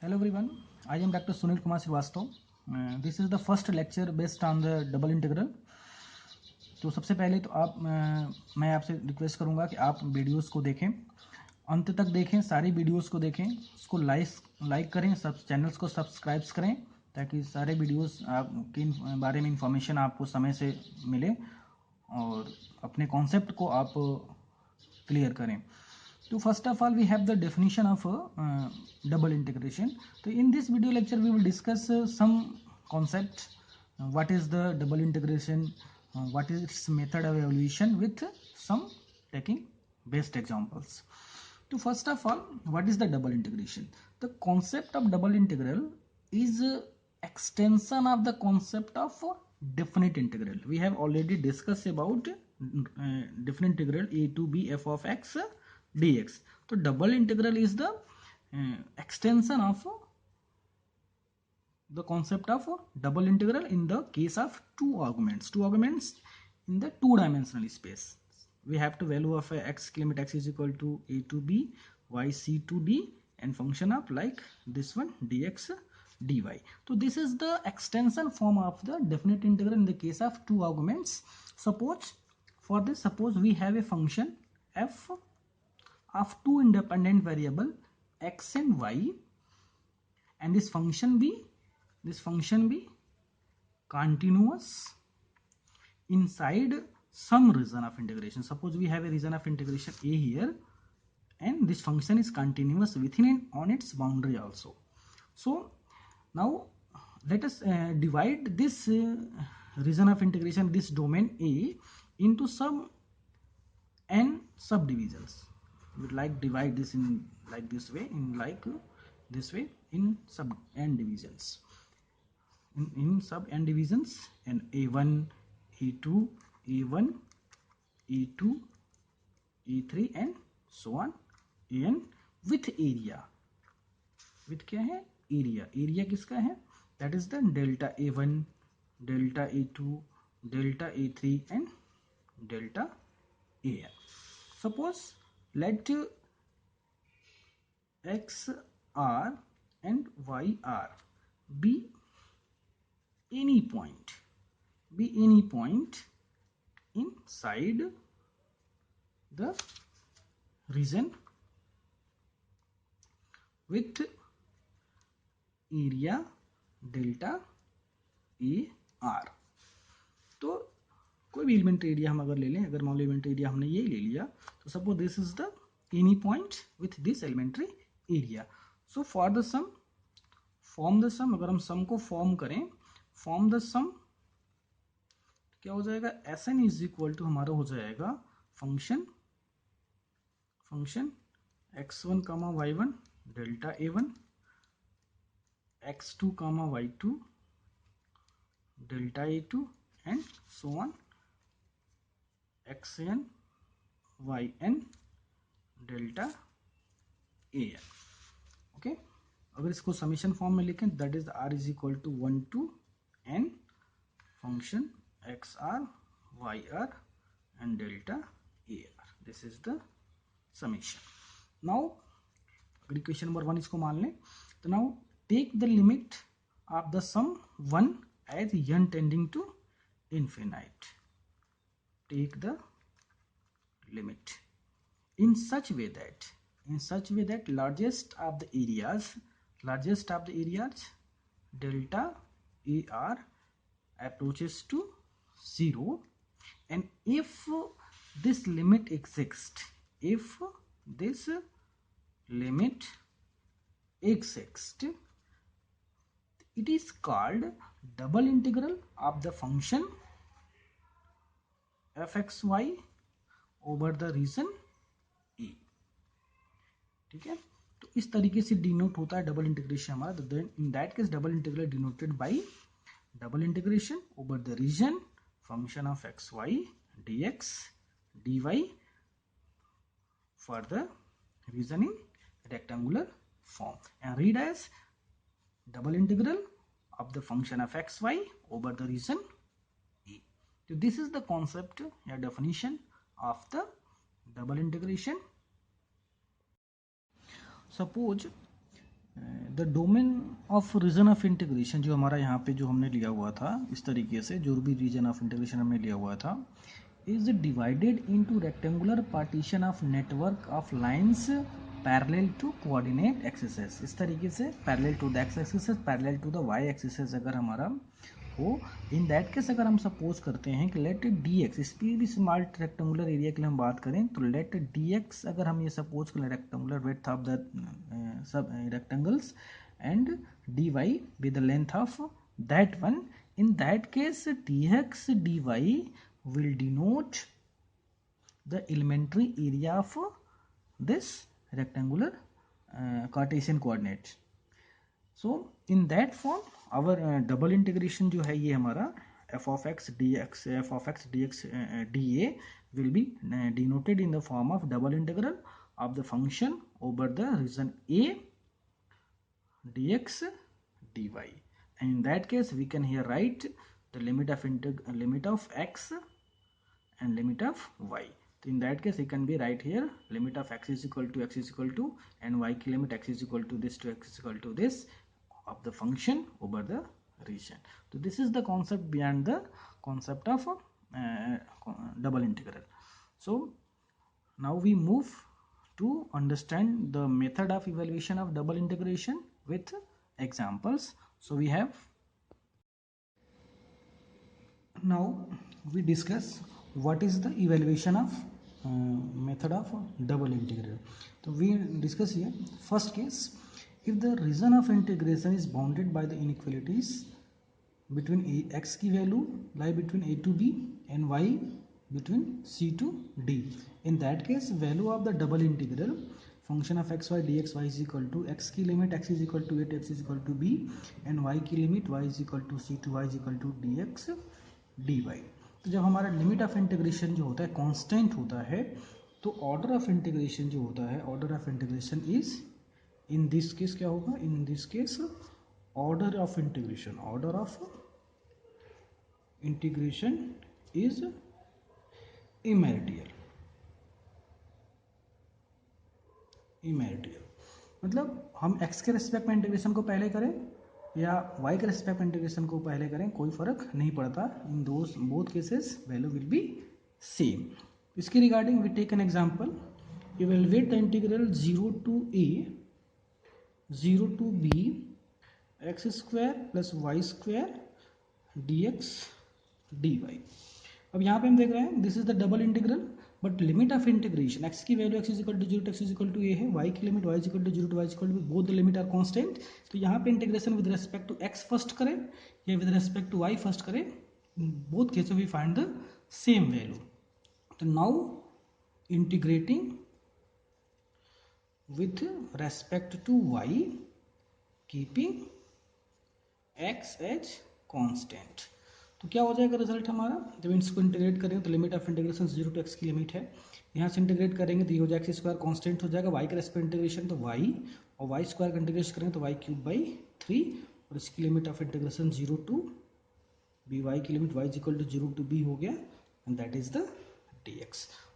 Hello everyone, I am Dr. Sunil Kumar Srivastava. This is the first lecture based on the double integral. तो सबसे पहले तो मैं आपसे रिक्वेस्ट करूंगा कि आप वीडियोस को देखें, अंत तक देखें, सारी वीडियोस को देखें, उसको लाइक करें, सब चैनल्स को सब्सक्राइब करें ताकि सारे वीडियोस आपके बारे में इंफॉर्मेशन आपको समय से मिले और अपने कॉन्सेप्ट को आप क्लियर करें. So first of all we have the definition of double integration. So in this video lecture we will discuss some concept, what is the double integration, what is its method of evaluation with some taking best examples. So first of all, what is the double integration? The concept of double integral is extension of the concept of definite integral. We have already discussed about definite integral a to b f of x dx. So double integral is the extension of the concept of double integral in the case of two arguments in the two-dimensional space. We have to value of x, limit x is equal to a to b, y c to d, and function of like this one dx dy. So this is the extension form of the definite integral in the case of two arguments. Suppose we have a function f of two independent variable x and y, and this function be continuous inside some region of integration. Suppose we have a region of integration a here, and this function is continuous within and on its boundary also. So now let us divide this region of integration, this domain a, into some n subdivisions. We would like divide this in like this way, in sub n divisions, in sub n divisions, and a1, a2, a1, a2, a3 and so on, an with area. with क्या है? area किसका है? that is the delta a1, delta a2, delta a3 and delta an. Suppose let x r and y r be any point inside the region with area delta a r. तो कोई भी elementary area हम अगर ले लें, अगर मान लो elementary area हमने ये ले लिया, तो suppose this is the any point with this elementary area. So for the sum, form the sum, अगर हम सम को फॉर्म करें, फॉर्म द सम, क्या हो जाएगा? S N is equal to हमारा हो जाएगा फंक्शन x1 कामा y1 डेल्टा a1, x2 कामा y2 डेल्टा a2 and so on xn yn डेल्टा an. ओके, अगर इसको समीशन फॉर्म में लिखें, that is r is equal to 1 to n function xr yr and delta ar. This is the summation. Now अगर equation number 1 इसको मान लें, तो now take the limit of the sum 1 as n tending to infinite. Take the limit in such way that largest of the areas delta ar approaches to 0, and if this limit exists, it is called double integral of the function fxy over the region a. ठीक है, तो इस तरीके से denote होता है double integration हमारा. तो then in that case double integral denoted by double integration over the region function of xy dx dy for the region in rectangular form, and read as double integral of the function of xy over the region a. So this is the concept or definition of the double integration. Suppose the domain of region of integration जो हमारा यहाँ पे जो हमने लिया हुआ था इस तरीके से, जो भी रीजन ऑफ इंटीग्रेशन हमने लिया हुआ था, is divided into rectangular partition of network of lines parallel to coordinate axis. इस तरीके से parallel to the X axis, parallel to the Y axis अगर हमारा हो, इन दैट केस अगर हम सपोज करते हैं कि लेट डी एक्स, इस भी स्मॉल रेक्टेंगुलर एरिया के लिए हम बात करें तो लेट डी एक्स अगर हम ये सपोज करें rectangular width of the sub rectangles and D Y with the length of that one, in that case dx dy will denote the elementary area of this rectangular Cartesian coordinate. So in that form our double integration जो है ये हमारा f of x dx dA will be denoted in the form of double integral of the function over the region A dx dy. And in that case we can here write the limit of x and limit of y. So in that case you can be right here limit of x is equal to and y की limit x is equal to this to x is equal to this of the function over the region. So this is the concept behind the concept of double integral. So now we move to understand the method of evaluation of double integration with examples. So we have, now we discuss what is the evaluation of method of double integral. So we discuss here first case, if the region of integration is bounded by the inequalities between x की value lie between a to b and y between c to d, in that case value of the double integral function of x y dx y is equal to x की limit x is equal to a to x is equal to b and y की limit y is equal to c to y is equal to dx dy. तो जब हमारा limit of integration जो होता है constant होता है तो ऑर्डर ऑफ इंटीग्रेशन जो होता है, order of integration is in this case क्या होगा, in this case order of integration is immaterial. मतलब हम x के रेस्पेक्ट में इंटीग्रेशन को पहले करें या y के रेस्पेक्ट में इंटीग्रेशन को पहले करें कोई फर्क नहीं पड़ता, in both cases value will be same. इसके regarding we take an example, evaluate the integral 0 to a 0 to b x square plus y square dx dy. अब यहाँ पे हम देख रहे हैं this is the double integral but limit of integration x की value x is equal to 0 to x is equal to a है, y की limit y is equal to 0 to y is equal to both the limit are constant. तो यहाँ पे integration with respect to x first करें या with respect to y first करें, both cases we find the same value. तो now integrating with respect to y keeping x as constant, तो क्या हो जाएगा रिजल्ट हमारा, जब इसको इंटीग्रेट करेंगे तो limit of integration 0 to x की लिमिट है, यहाँ से इंटीग्रेट करेंगे तो ये हो जाएगा एक्स स्क्वायर कांस्टेंट हो जाएगा, y के रेस्पेक्ट इंटीग्रेशन तो y और y स्क्वायर का इंटीग्रेशन करेंगे तो y क्यूब बाई 3 और इसकी limit of integration 0 to b, y की limit y is equal to 0 to b हो गया and that is the dx.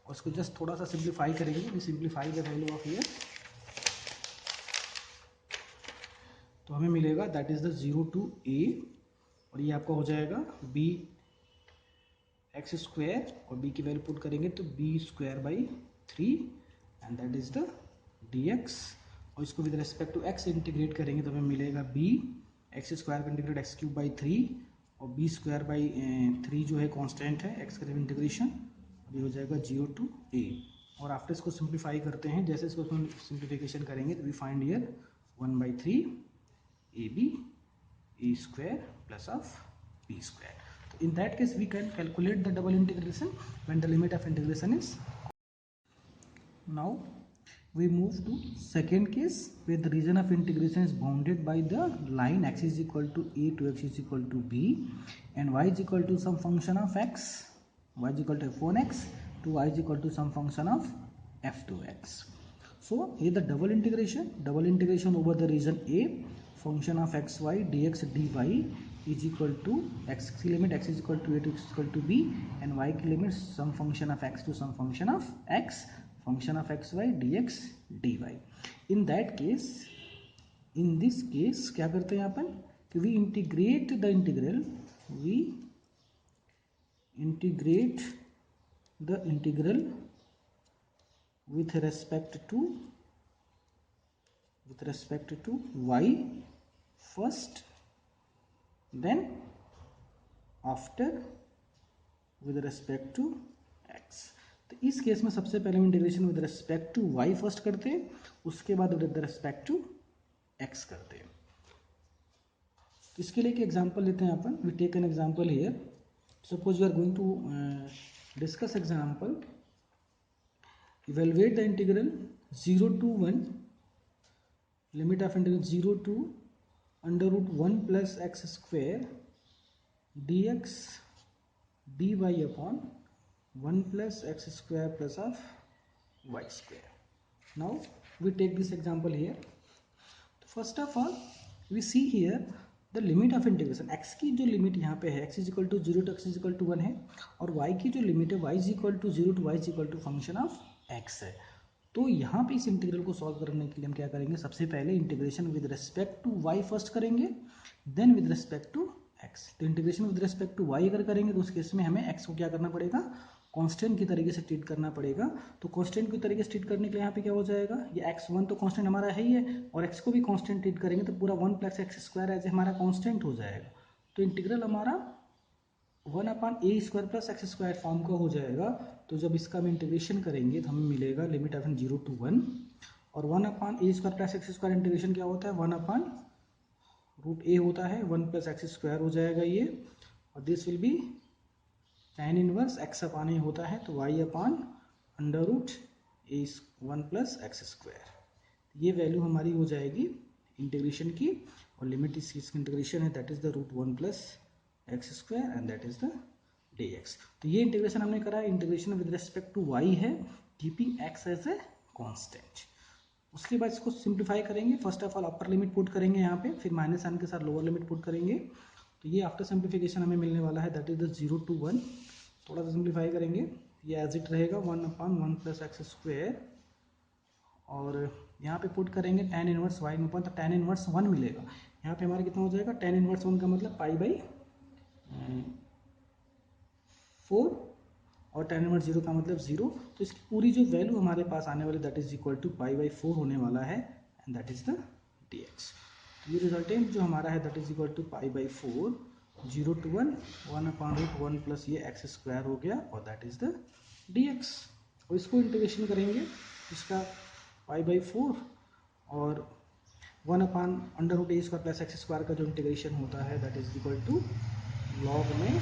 और इसको जस्ट थोड़ा सा सिंप्लीफाई करेंगे, we simplify the value of here तो हमें मिलेगा that is the 0 to a और ये आपका हो जाएगा b एक्स स्क्वायर और b की वैल्यू पुट करेंगे तो b square by 3 and that is the dx. और इसको with respect to x integrate करेंगे तो हमें मिलेगा b एक्स स्क्वायर का इंटीग्रेट एक्स क्यूब बाई 3 और b स्क्वायर बाई 3 जो है कांस्टेंट है एक्स का इंटीग्रेशन, ये हो जाएगा 0 to a. और आफ्टर इसको सिंप्लीफाई करते हैं, जैसे इसको सिंप्लीफिकेशन करेंगे तो we find here 1/3 ab a square plus of b square. So in that case we can calculate the double integration when the limit of integration is. Now we move to second case where the region of integration is bounded by the line x is equal to a to x is equal to b and y is equal to some function of x, y is equal to f1x to y is equal to some function of f2x. So here the double integration over the region a function of xy dx dy is equal to x की limit x is equal to a to x is equal to b and y की limit some function of x to some function of x function of xy dx dy. In that case in this case क्या करते हैं अपन कि we integrate the integral, we integrate the integral with respect to y first, then after with respect to x। तो इस case में सबसे पहले हम integration with respect to y first करते हैं, उसके बाद विद रिस्पेक्ट टू x करते हैं। तो इसके लिए एक एग्जांपल लेते हैं अपन। We take an example here, suppose you are going to discuss example. Evaluate the integral 0 to 1, limit of integral 0 to under root 1 plus x square dx dy upon 1 plus x square plus of y square. Now we take this example here. First of all we see here the limit of integration। x की जो limit यहाँ पे है x is equal to 0 to x is equal to 1 है, और y की जो limit है y is equal to 0 to y is equal to function of x है। तो यहाँ पे इस इंटीग्रल को सॉल्व करने के लिए हम क्या करेंगे, सबसे पहले integration with respect to y first करेंगे, then with respect to x। तो integration with respect to y अगर करेंगे तो उस केस में हमें x को क्या करना पड़ेगा, कांस्टेंट की तरीके से ट्रीट करना पड़ेगा। तो कांस्टेंट की तरीके से ट्रीट करने के लिए यहाँ पे क्या हो जाएगा, ये x1 तो कांस्टेंट हमारा है ही है, और x को भी कांस्टेंट ट्रीट करेंगे तो पूरा 1 प्लस एक्स स्क्वायर एज हमारा कांस्टेंट हो जाएगा। तो इंटीग्रल हमारा 1/a² plus x square form का हो जाएगा। तो जब इसका हम इंटीग्रेशन करेंगे तो हमें मिलेगा लिमिट ऑफ 0 to 1, और 1/a² plus x square integration क्या होता है, 1/√a होता है, 1 प्लस एक्स स्क्वायर हो जाएगा ये, और this will be tan inverse x अपान ए होता है, तो y upon √a 1 plus x square. ये वैल्यू हमारी हो जाएगी इंटीग्रेशन की, और लिमिट इस चीज की इंटीग्रेशन है that is the √1 plus x square and that is the dx। तो ये इंटीग्रेशन हमने करा है, integration with respect to y है, keeping x as a constant. उसके बाद इसको सिंप्लीफाई करेंगे। First of all upper limit put करेंगे यहाँ पे, फिर माइनस साइन के साथ लोअर लिमिट पुट करेंगे। तो ये आफ्टर सिंप्लीफिकेशन हमें मिलने वाला है दैट इज द 0 to 1। थोड़ा सा सिंप्लीफाई करेंगे, ये एज इट रहेगा 1/1 प्लस एक्स स्क्वायर, और यहाँ पे पुट करेंगे tan इनवर्स y में, तो tan इनवर्स 1 मिलेगा। यहाँ पे हमारा कितना हो जाएगा, tan इनवर्स 1 का मतलब π/4, और tan इनवर्स 0 का मतलब 0। तो इसकी पूरी जो वैल्यू हमारे पास आने वाली दैट इज इक्वल टू π/4 होने वाला है, and that is the dx। तो ये रिजल्टेंट जो हमारा है that is equal to π/4, 0 to 1, 1/√1 plus ये एक्स स्क्वायर हो गया, और दैट इज द dx। और इसको इंटीग्रेशन करेंगे, इसका π/4 और 1/√a² प्लस एक्स स्क्वायर का जो इंटीग्रेशन होता है that is equal to log में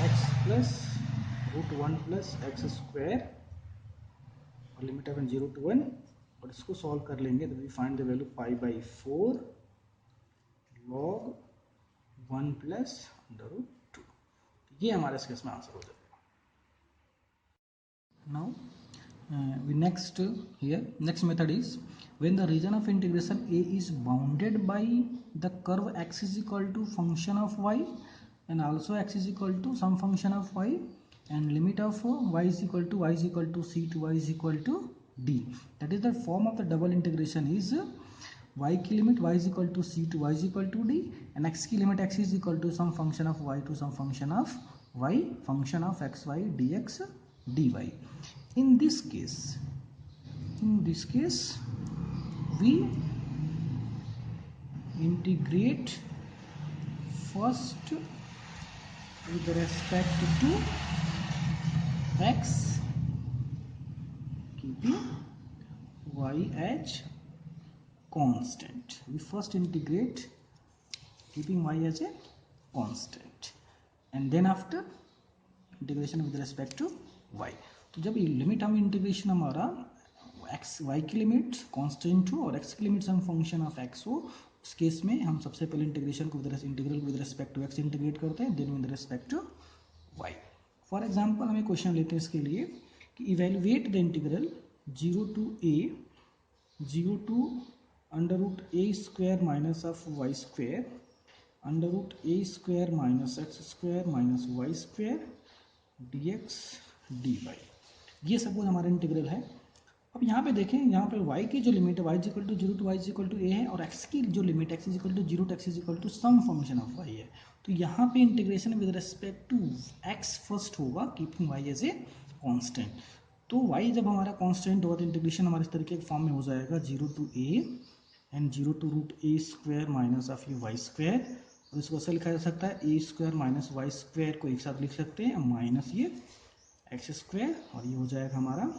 x plus √1 plus x square, और लिमिट ऑफ 0 to 1, और इसको सॉल्व कर लेंगे तो we find the value π/4 log 1 plus √2। ये हमारे इस केस में आंसर हो जाएगा। Now we next here, next method is when the region of integration a is bounded by the curve x is equal to function of y and also x is equal to some function of y, and limit of y is equal to c to y is equal to d। that is the form of the double integration is y की limit y is equal to c to y is equal to d, and x की limit x is equal to some function of y to some function of y, function of x y dx dy। in this case we integrate first with respect to x, keeping y as constant। we first integrate keeping y as a constant, and then after integration with respect to y। तो जब limit हम integration हमारा x y की limit constant हो और x की limit some function of x हो, उस केस में हम सबसे पहले इंटीग्रेशन को integral with respect to x integrate करते हैं, then with respect to y। For example हमें क्वेश्चन लेते हैं इसके लिए कि evaluate the integral 0 to a √a² minus of y square √a² minus x square minus y square dx dy। ये suppose हमारा इंटीग्रल है। अब यहाँ पे देखें, यहाँ पे y की जो लिमिट है y is equal to zero to y is equal to a है, और x की जो limit x is equal to zero to x is equal to some function of y है। तो यहाँ पे integration with respect to x first होगा, keeping y as a constant. तो y जब हमारा कांस्टेंट होगा तो इंटीग्रेशन हमारे इस तरीके के फॉर्म में हो जाएगा, zero to A and zero to root A square minus of ये वाई स्क्वायर, और इसको ऐसा लिखा जा सकता है ए स्क्वायर माइनस वाई स्क्वायर को एक साथ लिख सकते हैं, माइनस ये एक्स स्क्वायर, और ये हो जाएगा हमारा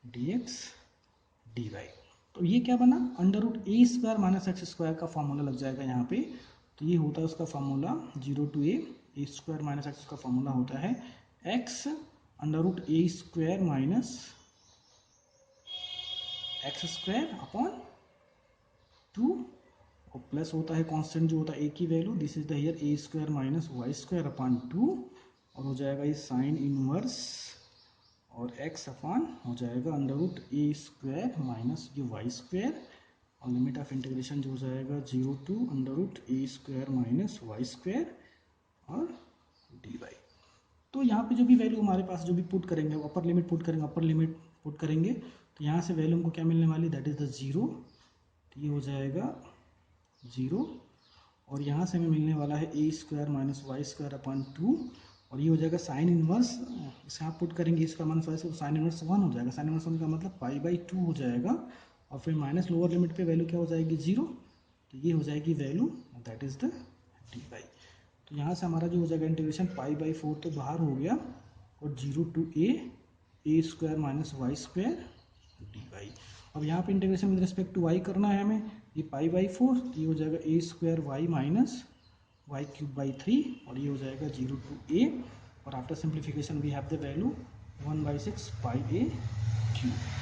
डी एक्स डी वाई। तो ये क्या बना, अंडर रूट ए स्क्वायर माइनस एक्स स्क्वायर का फॉर्मूला लग जाएगा यहाँ पे। तो ये होता है उसका formula, zero to A square minus x का फॉर्मूला होता है एक्स अंडर रूट ए square minus x square upon two, और प्लस होता है कांस्टेंट जो होता है ए की value, this is the here a square minus Y square upon two, और हो जाएगा ये साइन इनवर्स और x अपॉन हो जाएगा अंडर रूट ए स्क्वायर माइनस ये वाई स्क्वायर, और लिमिट ऑफ इंटीग्रेशन जो हो जाएगा zero to under root A square minus Y square और डी वाई। तो यहाँ पे जो भी वैल्यू हमारे पास जो भी पुट करेंगे, अपर लिमिट पुट करेंगे, अपर लिमिट पुट करेंगे, तो यहाँ से वैल्यू हमको क्या मिलने वाली, दैट इज द जीरो। तो ये हो जाएगा जीरो, और यहाँ से हमें मिलने वाला है ए square minus Y square upon two, और ये हो जाएगा साइन इनवर्स, इसे आप पुट करेंगे इसका माइनस वाई से, तो साइन इनवर्स वन हो जाएगा, साइन इनवर्स वन का मतलब पाई बाई टू हो जाएगा, और फिर माइनस लोअर लिमिट पे वैल्यू क्या हो जाएगी, जीरो। तो ये हो जाएगी value, that is the D Y. तो यहाँ से हमारा जो हो जाएगा इंटीग्रेशन पाई बाई फोर तो बाहर हो गया, और zero to A square minus Y square D Y. अब यहाँ पे integration with respect to Y करना है हमें, ये पाई बाई फोर, ये हो जाएगा a square y minus y cube by three, और ये हो जाएगा जीरो टू ए, और after simplification we have the value 1/6 pi a cube.